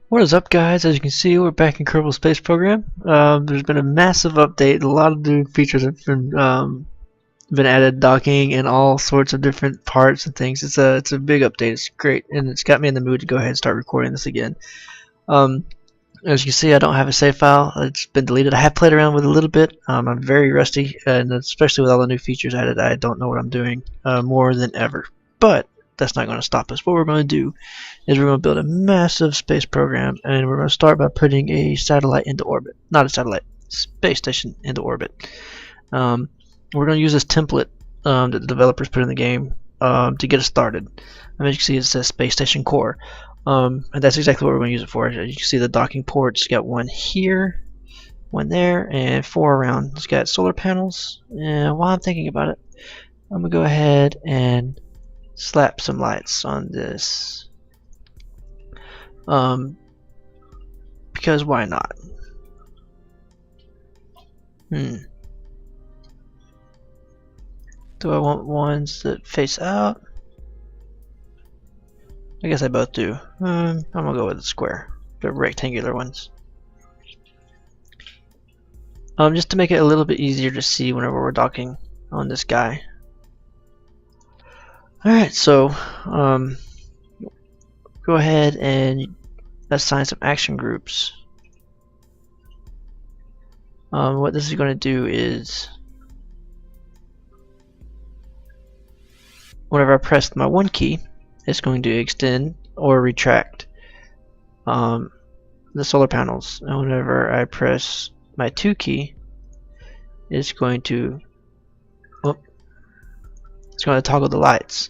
What is up, guys? As you can see, we're back in Kerbal Space Program. There's been a massive update. A lot of new features have been added, docking and all sorts of different parts and things. It's a big update. It's great, and it's got me in the mood to go ahead and start recording this again. Um, as you can see, I don't have a save file. It's been deleted. I have played around with it a little bit. I'm very rusty, and especially with all the new features added, I don't know what I'm doing more than ever. But that's not going to stop us. What we're going to do is we're going to build a massive space program, and we're going to start by putting a satellite into orbit. Not a satellite, space station into orbit. We're going to use this template that the developers put in the game to get us started. As you can see, it says space station core, and that's exactly what we're going to use it for. As you can see, the docking ports got one here, one there, and 4 around. It's got solar panels, and while I'm thinking about it, I'm going to go ahead and slap some lights on this, because why not? Do I want ones that face out? I guess I both do. I'm gonna go with the square, the rectangular ones, just to make it a little bit easier to see whenever we're docking on this guy. Alright, so go ahead and assign some action groups. What this is going to do is, whenever I press my 1 key, it's going to extend or retract the solar panels, and whenever I press my 2 key, it's going to toggle the lights,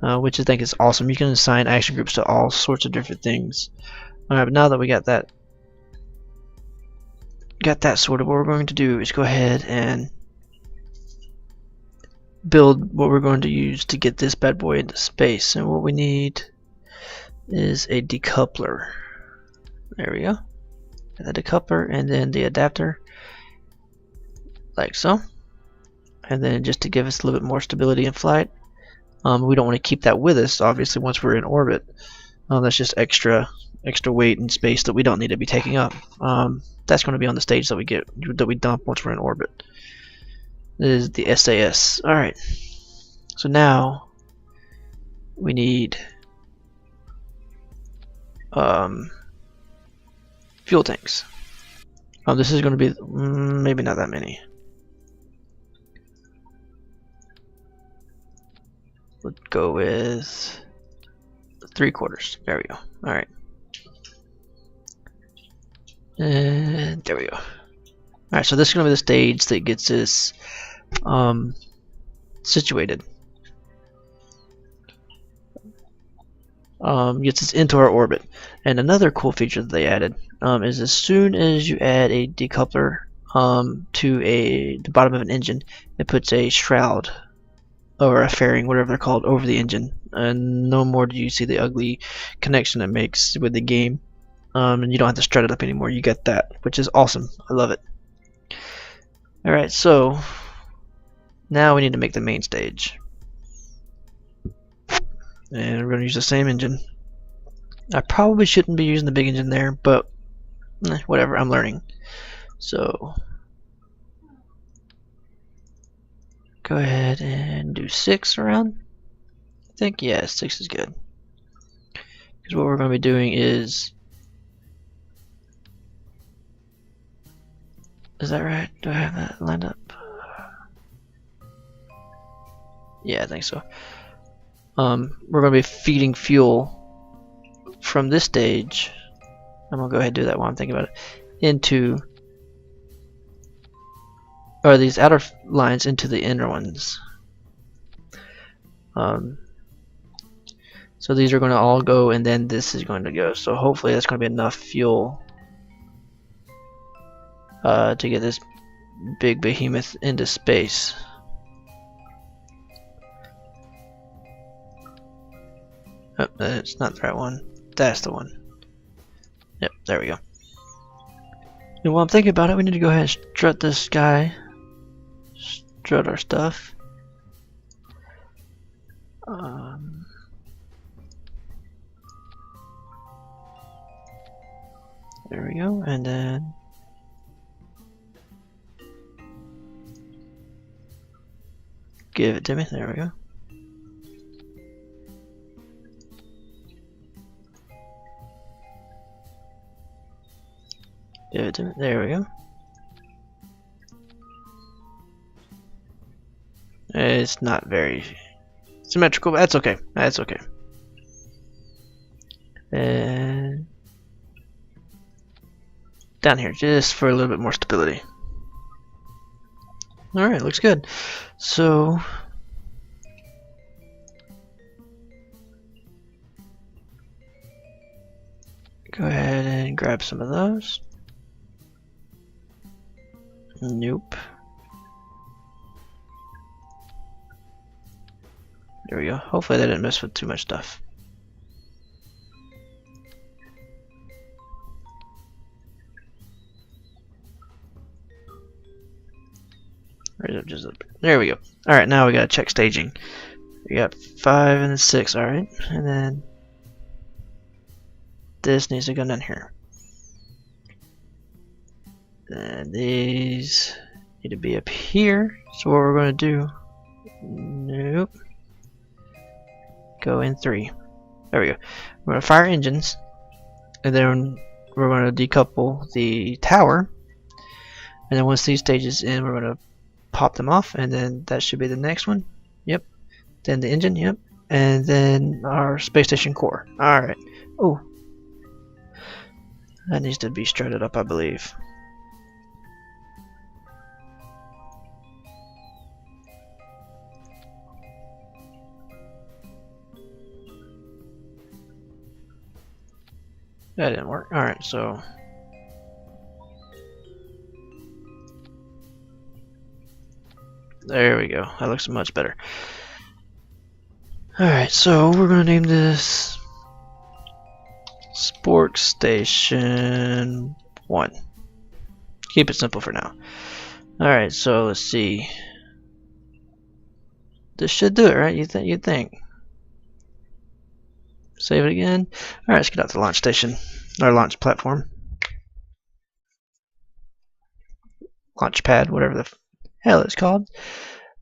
which I think is awesome. You can assign action groups to all sorts of different things. Alright, but now that we got that sorted, what we're going to do is go ahead and build what we're going to use to get this bad boy into space. And what we need is a decoupler. There we go. The decoupler, and then the adapter, like so. And then just to give us a little bit more stability in flight, we don't want to keep that with us, obviously, once we're in orbit. That's just extra weight and space that we don't need to be taking up. That's going to be on the stage that we dump once we're in orbit. This is the SAS. Alright, so now we need fuel tanks. This is going to be maybe not that many. Let's go with 3/4. There we go. Alright. And there we go. Alright, so this is going to be the stage that gets us situated. Gets us into our orbit. And another cool feature that they added is as soon as you add a decoupler to the bottom of an engine, it puts a shroud or a fairing, whatever they're called, over the engine, and no more do you see the ugly connection it makes with the game, and you don't have to strut it up anymore. You get that, which is awesome. I love it. Alright, so now we need to make the main stage, and we're going to use the same engine. I probably shouldn't be using the big engine there, but whatever, I'm learning. So go ahead and do 6 around. I think, yeah, 6 is good. Because what we're going to be doing is that right? Do I have that lined up? Yeah, I think so. We're going to be feeding fuel from this stage. I'm going to go ahead and do that while I'm thinking about it. Into these outer lines into the inner ones. So these are going to all go, and then this is going to go. So hopefully that's going to be enough fuel to get this big behemoth into space. Oh, that's not the right one. That's the one. Yep, there we go. And while I'm thinking about it, we need to go ahead and strut this guy. Strut our stuff. There we go, and then give it to me. There we go. Give it to me. There we go. It's not very symmetrical, but that's okay. That's okay. And down here, just for a little bit more stability. Alright, looks good. So go ahead and grab some of those. Nope. There we go. Hopefully they didn't mess with too much stuff. There we go. Alright, now we gotta check staging. We got 5 and 6, alright. And then this needs to go down here. And these need to be up here. So what we're gonna do, nope. Go in 3. There we go. We're gonna fire engines, and then we're gonna decouple the tower. And then once these stages in, we're gonna pop them off, and then that should be the next one. Yep. Then the engine. Yep. And then our space station core. All right. Oh, that needs to be strutted up, I believe. That didn't work. All right, so there we go. That looks much better. Alright, so we're going to name this Spork Station 1. Keep it simple for now. Alright, so let's see. This should do it, right? You'd think. Save it again. Alright, let's get out to the launch station. Our launch platform. Launch pad, whatever the hell it's called.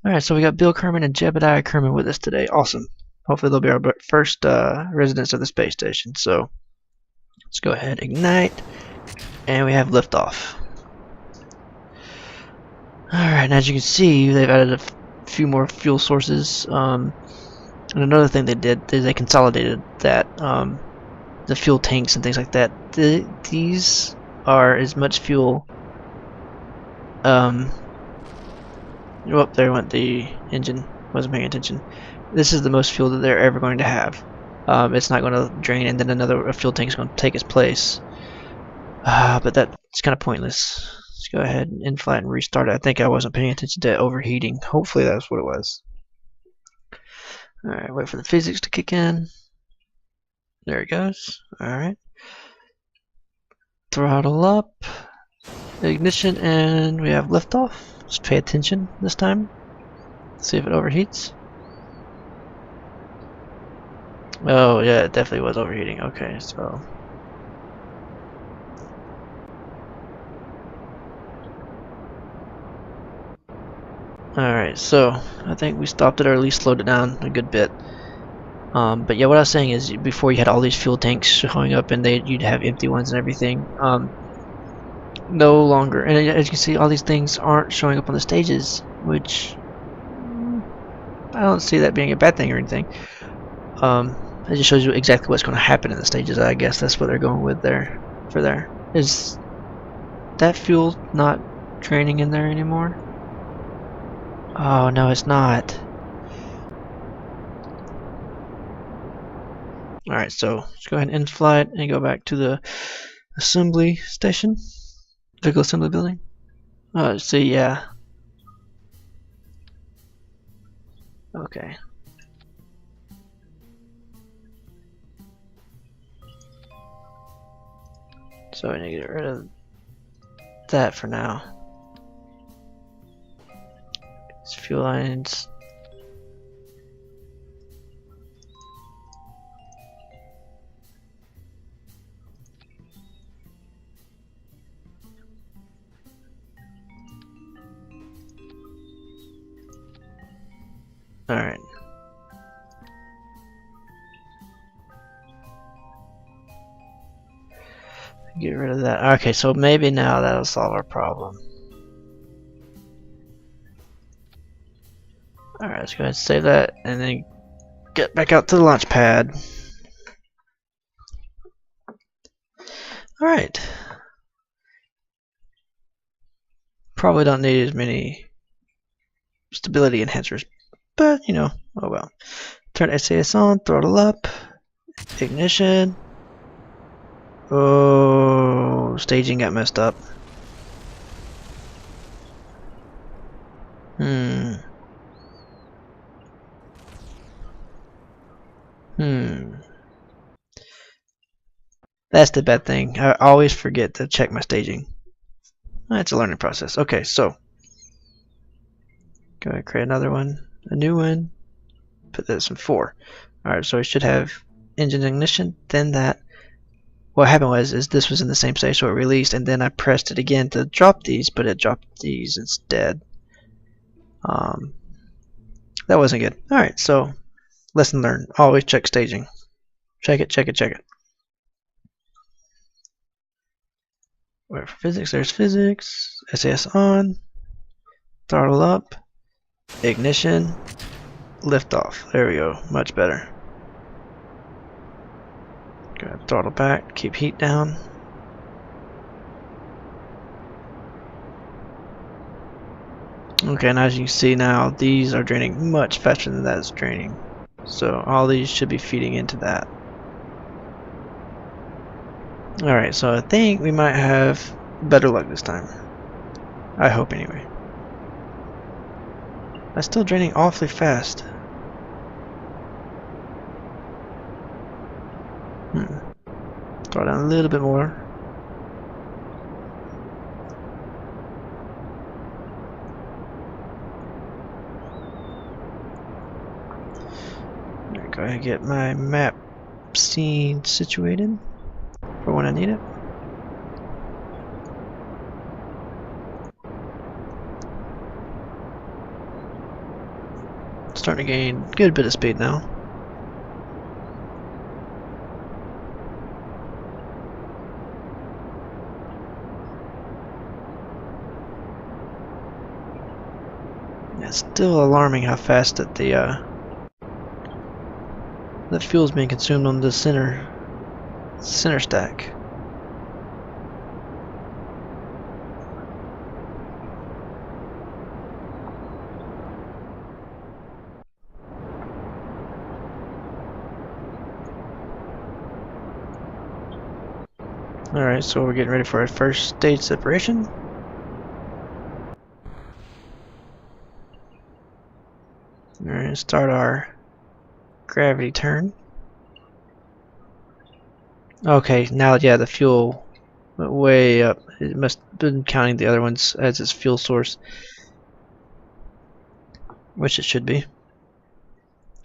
Alright, so we got Bill Kerman and Jebediah Kerman with us today. Awesome. Hopefully they'll be our first residents of the space station. So let's go ahead, ignite, and we have liftoff. Alright, and as you can see, they've added a few more fuel sources. And another thing they did is they consolidated that the fuel tanks and things like that. These are as much fuel. Oh, there went the engine. Wasn't paying attention. This is the most fuel that they're ever going to have. It's not going to drain, and then another fuel tank is going to take its place. But that's kind of pointless. Let's go ahead and in-flight and restart it. I think I wasn't paying attention to overheating. Hopefully that's what it was. Alright, wait for the physics to kick in. There it goes. Alright. Throttle up. Ignition, and we have liftoff. Just pay attention this time. See if it overheats. Oh yeah, it definitely was overheating. Okay, so alright, so I think we stopped it, or at least slowed it down a good bit. But yeah, what I was saying is before you had all these fuel tanks showing up, and you'd have empty ones and everything. No longer, and as you can see, all these things aren't showing up on the stages, which I don't see that being a bad thing or anything. It just shows you exactly what's going to happen in the stages. I guess that's what they're going with there. Is that fuel not draining in there anymore? Oh no, it's not. Alright, so let's go ahead and in-flight and go back to the assembly station. Vehicle assembly building. So yeah. Okay. So I need to get rid of that for now. These fuel lines. Alright. Get rid of that. Okay, so maybe now that'll solve our problem. Alright, let's go ahead and save that and then get back out to the launch pad. Alright. Probably don't need as many stability enhancers, but you know, oh well. Turn SAS on, throttle up, ignition. Oh, staging got messed up. That's the bad thing. I always forget to check my staging. It's a learning process. Okay, so go ahead and create another one, a new one. Put this in 4. Alright, so we should have engine ignition, then that. What happened was this was in the same stage, so it released, and then I pressed it again to drop these, but it dropped these instead. That wasn't good. Alright, so lesson learned. Always check staging. Check it, check it, check it. Wait for physics, there's physics. SAS on. Throttle up. Ignition. Lift off. There we go. Much better. Go ahead, throttle back. Keep heat down. Okay, and as you can see now, these are draining much faster than that is draining. So all these should be feeding into that. Alright, so I think we might have better luck this time. I hope anyway. That's still draining awfully fast. Throw down a little bit more. Go ahead and get my map scene situated for when I need it. Starting to gain a good bit of speed now. It's still alarming how fast that the fuel's being consumed on the center stack. Alright, so we're getting ready for our first stage separation. We're going to start our gravity turn. Okay, now yeah, the fuel went way up. It must have been counting the other ones as its fuel source, which it should be.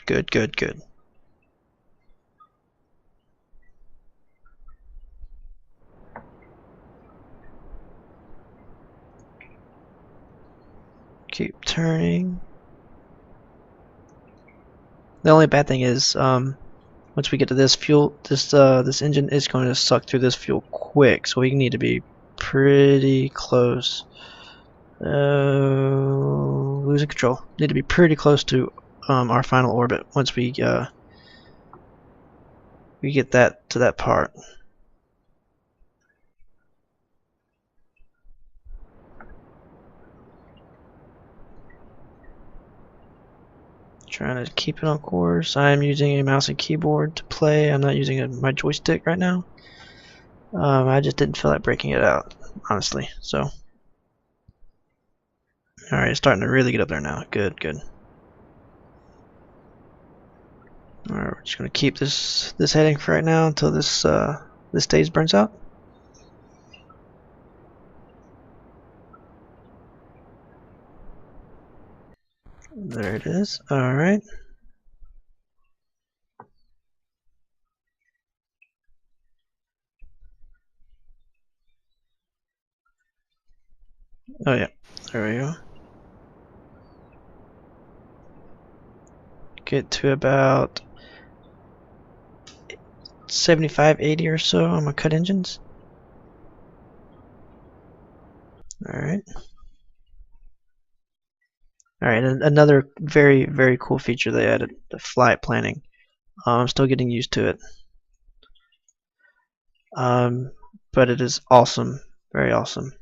Good, good, good. Keep turning. The only bad thing is, once we get to this fuel, this engine is going to suck through this fuel quick, so we need to be pretty close. Losing control. Need to be pretty close to our final orbit once we get that to that part. Trying to keep it on course. I am using a mouse and keyboard to play. I'm not using my joystick right now. I just didn't feel like breaking it out, honestly. So, all right, it's starting to really get up there now. Good, good. All right, we're just gonna keep this heading for right now until this stage burns out. There it is. All right. Oh yeah, there we go. get to about 75, 80 or so. I'm gonna cut engines. Alright. Alright, and another very, very cool feature they added, the flight planning. I'm still getting used to it. But it is awesome. Very awesome.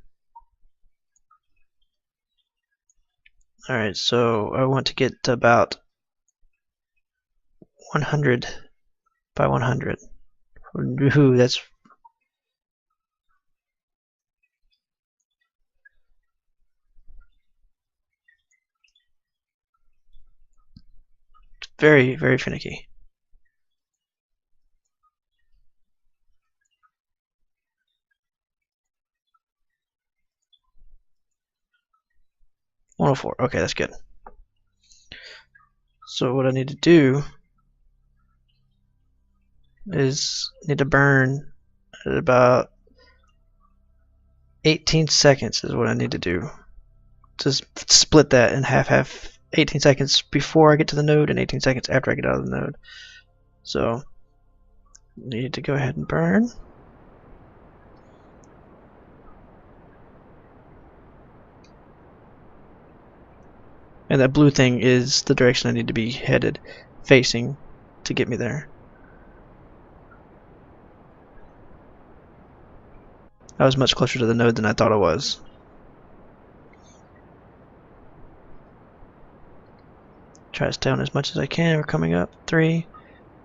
Alright, so I want to get to about 100 by 100. Ooh, that's very, very finicky. $104. Okay, that's good. So what I need to do is need to burn at about 18 seconds is what I need to do. Just split that in half. 18 seconds before I get to the node and 18 seconds after I get out of the node. So need to go ahead and burn. And that blue thing is the direction I need to be headed, facing, to get me there. I was much closer to the node than I thought I was. Try to stay on as much as I can. We're coming up. 3,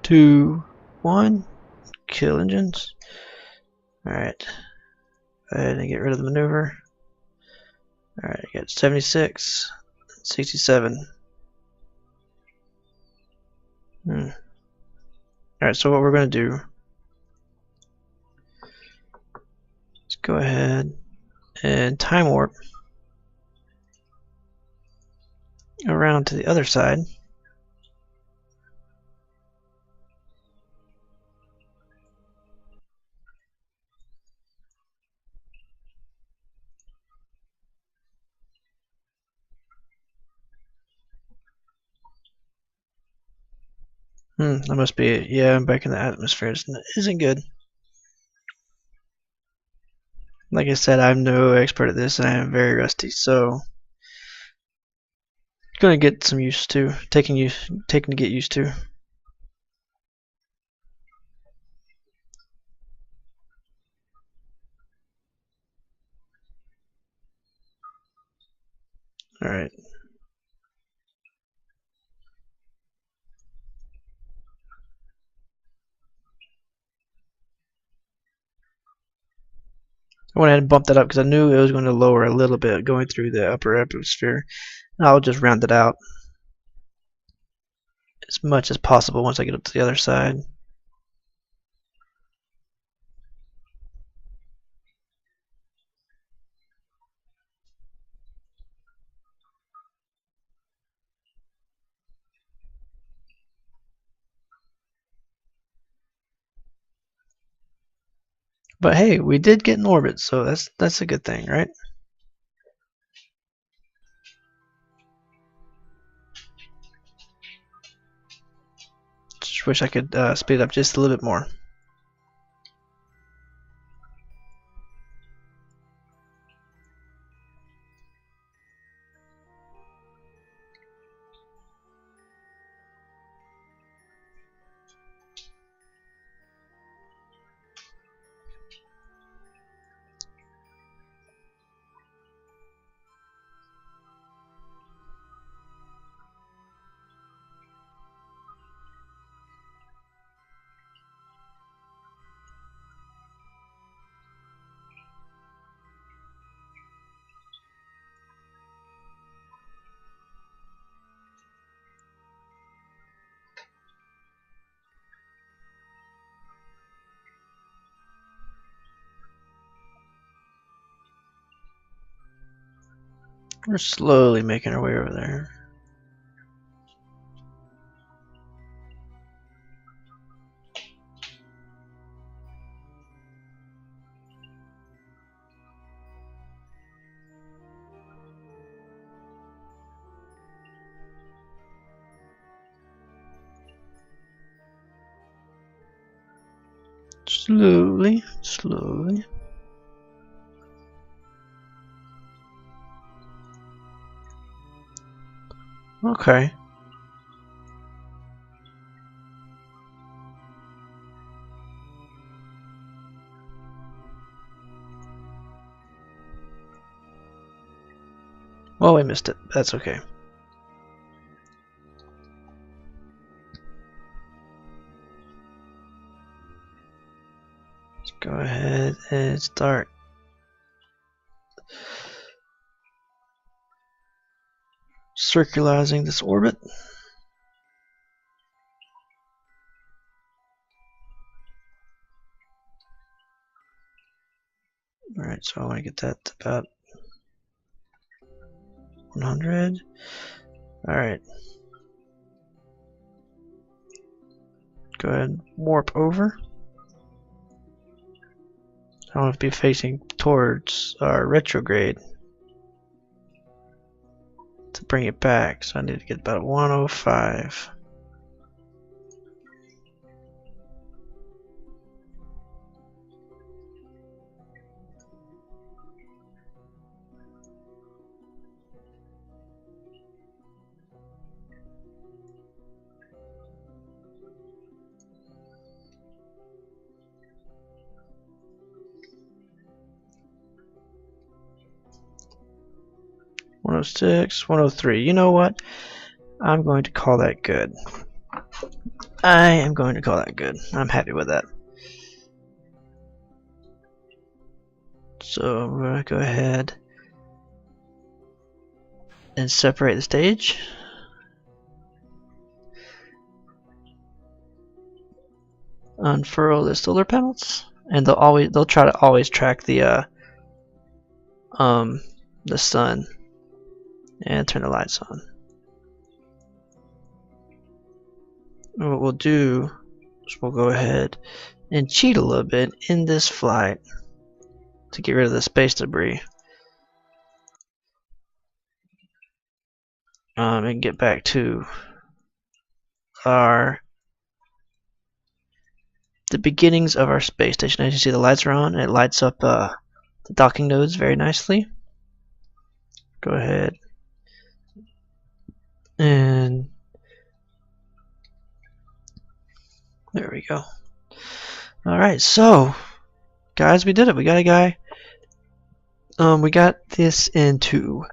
2, 1. Kill engines. Alright. Go ahead and get rid of the maneuver. Alright, I got 76, 67. Alright, so what we're going to do is go ahead and time warp around to the other side. That must be it. Yeah, I'm back in the atmosphere. It isn't good. Like I said, I'm no expert at this and I am very rusty, so gonna get some used to, taking to get used to. Alright. I went ahead and bumped that up because I knew it was going to lower a little bit going through the upper atmosphere. And I'll just round it out as much as possible once I get up to the other side. But hey, we did get in orbit, so that's a good thing, right? Just wish I could speed it up just a little bit more. We're slowly making our way over there. Slowly, slowly. Okay. Well, we missed it. That's okay. Let's go ahead and start circularizing this orbit. Alright, so I want to get that to about 100. Alright. Go ahead and warp over. I want to be facing towards our retrograde to bring it back, so I need to get about 105. (106), 103. You know what? I'm going to call that good. I am going to call that good. I'm happy with that. So we're going to go ahead and separate the stage. Unfurl the solar panels, and they'll try to always track the sun, and turn the lights on. And what we'll do is we'll go ahead and cheat a little bit in this flight to get rid of the space debris, and get back to the beginnings of our space station. As you see, the lights are on. It lights up the docking nodes very nicely. Go ahead and there we go. Alright, so guys, we did it. We got a guy. We got this into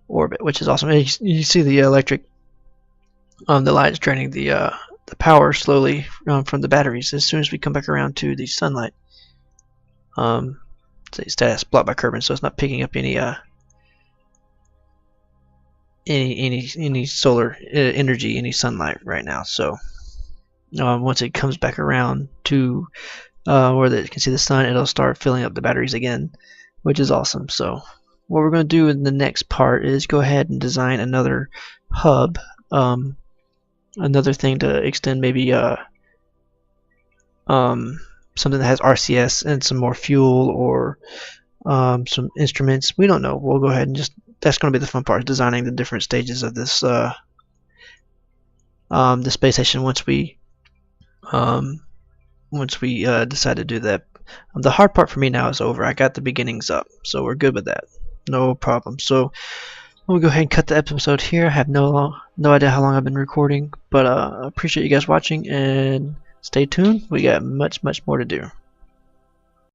orbit, which is awesome. And you see the electric, the lights draining the power slowly from the batteries as soon as we come back around to the sunlight. Status blocked by Kerbal, so it's not picking up any solar energy, any sunlight right now. So once it comes back around to where they can see the sun, it'll start filling up the batteries again, which is awesome. So what we're going to do in the next part is go ahead and design another hub, another thing to extend maybe something that has RCS and some more fuel, or some instruments. We don't know. We'll go ahead and that's going to be the fun part, designing the different stages of this the space station once we decide to do that. The hard part for me now is over. I got the beginnings up, so we're good with that. No problem. So we'll go ahead and cut the episode here. I have no idea how long I've been recording, but I appreciate you guys watching, and stay tuned. We got much more to do.